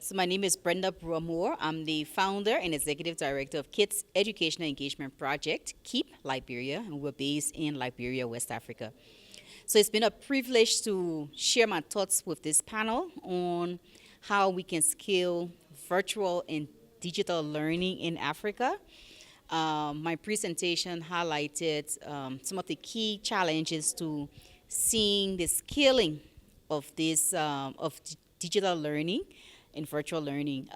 So my name is Brenda Brewer Moore. I'm the founder and executive director of Kids Educational Engagement Project, KEEP Liberia, and we're based in Liberia, West Africa. So it's been a privilege to share my thoughts with this panel on how we can scale virtual and digital learning in Africa. My presentation highlighted some of the key challenges to seeing the scaling of this digital learning and virtual learning.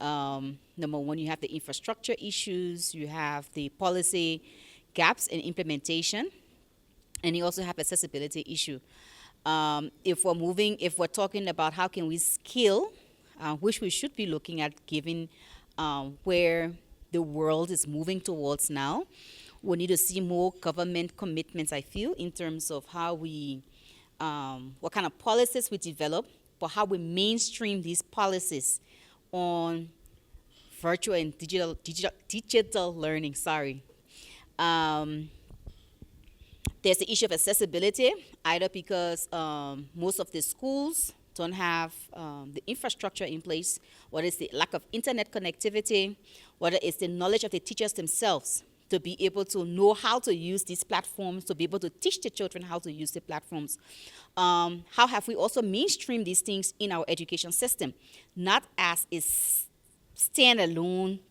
Number one, you have the infrastructure issues, you have the policy gaps in implementation, and you also have accessibility issue. If we're talking about how can we scale, which we should be looking at given where the world is moving towards now, we need to see more government commitments, I feel, in terms of how we, what kind of policies we develop, but how we mainstream these policies on virtual and digital learning. There's the issue of accessibility, either because most of the schools don't have the infrastructure in place, whether it's the lack of internet connectivity, whether it's the knowledge of the teachers themselves to be able to know how to use these platforms, to be able to teach the children how to use the platforms. How have we also mainstreamed these things in our education system? Not as a standalone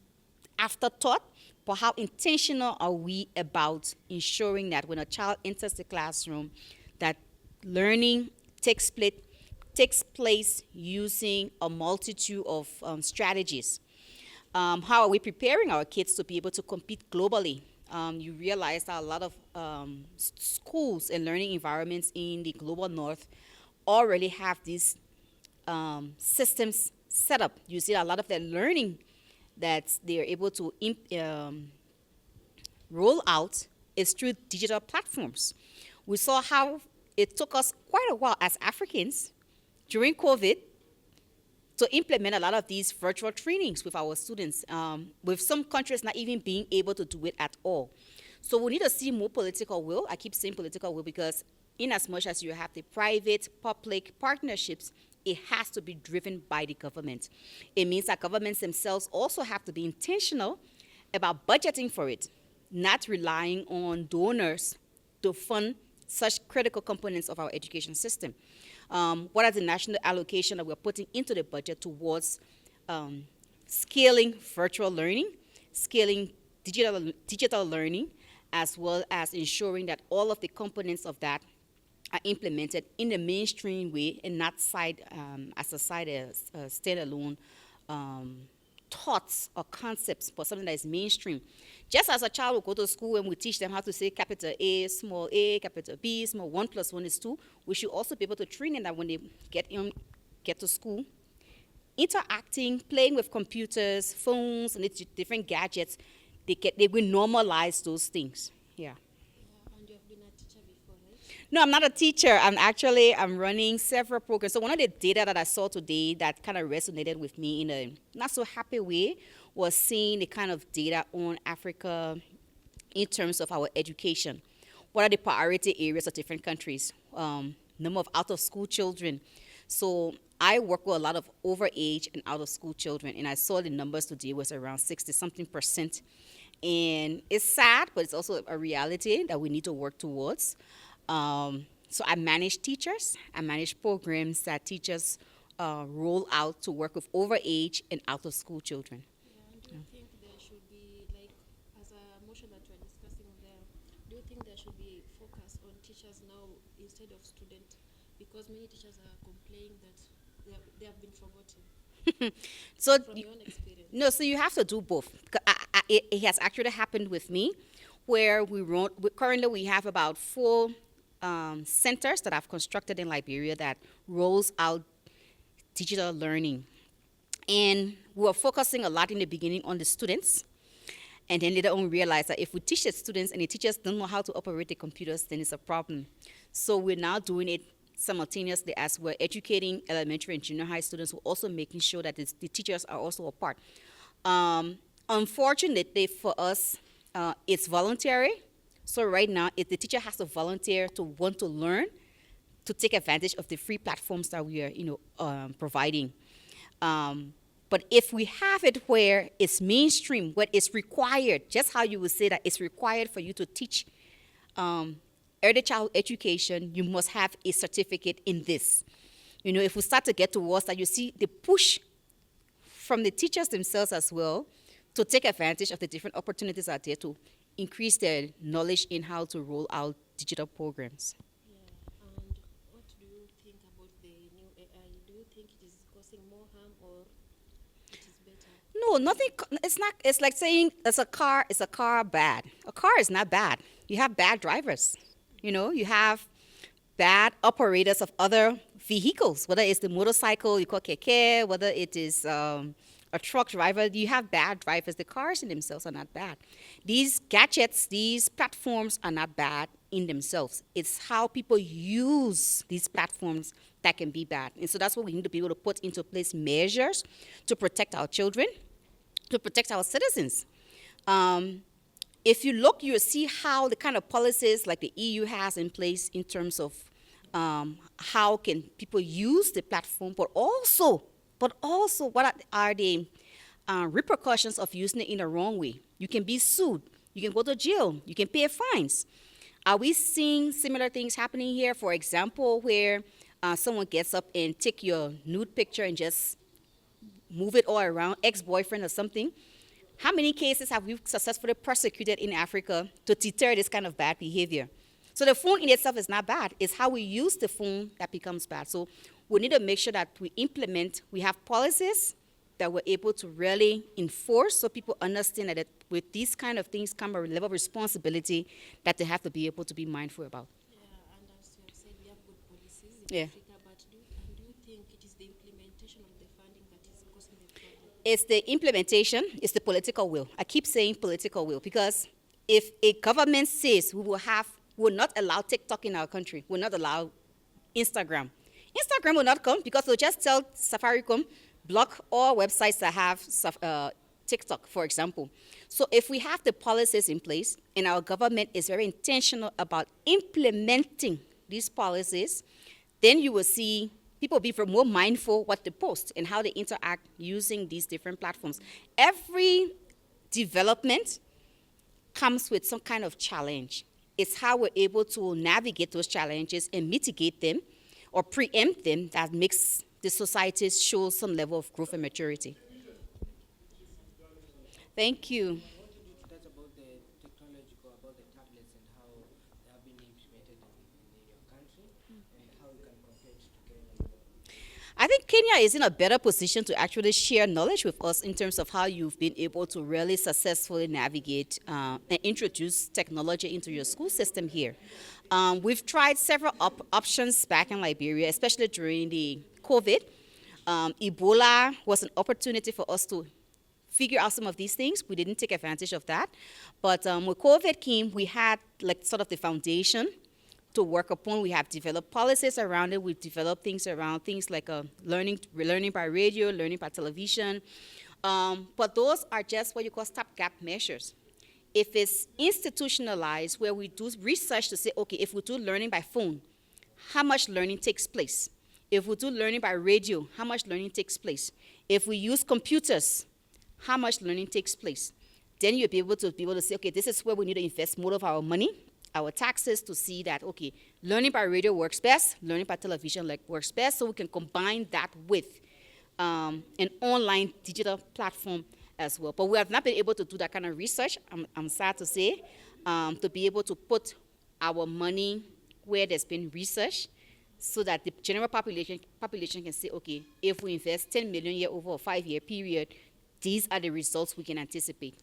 afterthought, but how intentional are we about ensuring that when a child enters the classroom, that learning takes place using a multitude of strategies. How are we preparing our kids to be able to compete globally? You realize that a lot of schools and learning environments in the global north already have these systems set up. You see a lot of their learning that they're able to roll out is through digital platforms. We saw how it took us quite a while as Africans during COVID to implement a lot of these virtual trainings with our students, with some countries not even being able to do it at all. So we need to see more political will. I keep saying political will because in as much as you have the private-public partnerships, it has to be driven by the government. It means that governments themselves also have to be intentional about budgeting for it, not relying on donors to fund such critical components of our education system. What are the national allocation that we're putting into the budget towards scaling virtual learning, scaling digital learning, as well as ensuring that all of the components of that are implemented in the mainstream way and not as standalone thoughts or concepts, but something that is mainstream. Just as a child will go to school and we teach them how to say capital A, capital B, small 1 + 1 is 2, we should also be able to train them that when they get to school, interacting, playing with computers, phones, and different gadgets, they will normalize those things. Yeah. And you have been a teacher before, right? No, I'm not a teacher. I'm running several programs. So one of the data that I saw today that kind of resonated with me in a not so happy way was seeing the kind of data on Africa in terms of our education. What are the priority areas of different countries? Number of out-of-school children. So I work with a lot of overage and out-of-school children, and I saw the numbers today was around 60-something%. And it's sad, but it's also a reality that we need to work towards. So I manage teachers. I manage programs that teachers roll out to work with overage and out-of-school children. Yeah, and do you think there should be, like, as a motion that we're discussing there, do you think there should be focus on teachers now instead of students? Because many teachers are complaining that they have been forgotten. So From your own experience. no, so you have to do both. It has actually happened with me, where currently we have about 4 centers that I've constructed in Liberia that rolls out digital learning. And we were focusing a lot in the beginning on the students, and then later on we realized that if we teach the students and the teachers don't know how to operate the computers, then it's a problem. So we're now doing it simultaneously as we're educating elementary and junior high students. We're also making sure that the teachers are also a part. Unfortunately for us, it's voluntary. So right now, if the teacher has to volunteer to want to learn, to take advantage of the free platforms that we are, providing. But if we have it where it's mainstream, what is required, just how you would say that it's required for you to teach early child education, you must have a certificate in this. You know, if we start to get towards that, you see the push from the teachers themselves as well to take advantage of the different opportunities out there to increase their knowledge in how to roll out digital programs. Yeah, and what do you think about the new AI? Do you think it is causing more harm or it is better? No, nothing. It's not. It's like saying it's a car. Is a car bad? A car is not bad. You have bad drivers. You know, you have bad operators of other vehicles. Whether it's the motorcycle you call keke, whether it is a truck driver, you have bad drivers. The cars in themselves are not bad. These gadgets, these platforms are not bad in themselves. It's how people use these platforms that can be bad. And so that's what we need to be able to put into place measures to protect our children, to protect our citizens. If you look, you'll see how the kind of policies like the EU has in place in terms of how can people use the platform, but also what are the repercussions of using it in the wrong way. You can be sued. You can go to jail. You can pay fines. Are we seeing similar things happening here? For example, where someone gets up and take your nude picture and just move it all around, ex-boyfriend or something. How many cases have we successfully prosecuted in Africa to deter this kind of bad behavior? So the phone in itself is not bad. It's how we use the phone that becomes bad. So we need to make sure that we have policies that we're able to really enforce so people understand that with these kind of things come a level of responsibility that they have to be able to be mindful about. Yeah, and as you have said, we have good policies in Yeah. Africa, but do you think it is the implementation of the funding that is causing the problem? It's the implementation, it's the political will. I keep saying political will because if a government says we will not allow TikTok in our country, will not allow Instagram will not come because they'll just tell Safaricom, block all websites that have TikTok, for example. So if we have the policies in place and our government is very intentional about implementing these policies, then you will see people be more mindful what they post and how they interact using these different platforms. Every development comes with some kind of challenge. It's how we're able to navigate those challenges and mitigate them or preempt them that makes the societies show some level of growth and maturity. Thank you. I wanted you to touch about the technological, about the tablets and how they have been implemented in your country and how you can compare it to Kenya. I think Kenya is in a better position to actually share knowledge with us in terms of how you've been able to really successfully navigate and introduce technology into your school system here. We've tried several options back in Liberia, especially during the COVID. Ebola was an opportunity for us to figure out some of these things. We didn't take advantage of that. But when COVID came, we had like sort of the foundation to work upon. We have developed policies around it. We've developed things around things like learning by radio, learning by television. But those are just what you call stopgap measures. If it's institutionalized, where we do research to say, okay, if we do learning by phone, how much learning takes place? If we do learning by radio, how much learning takes place? If we use computers, how much learning takes place? Then you'll be able to say, okay, this is where we need to invest more of our money, our taxes, to see that, okay, learning by radio works best, learning by television works best, so we can combine that with an online digital platform as well. But we have not been able to do that kind of research, I'm sad to say, to be able to put our money where there's been research so that the general population can say, okay, if we invest 10 million here over a 5-year period, these are the results we can anticipate.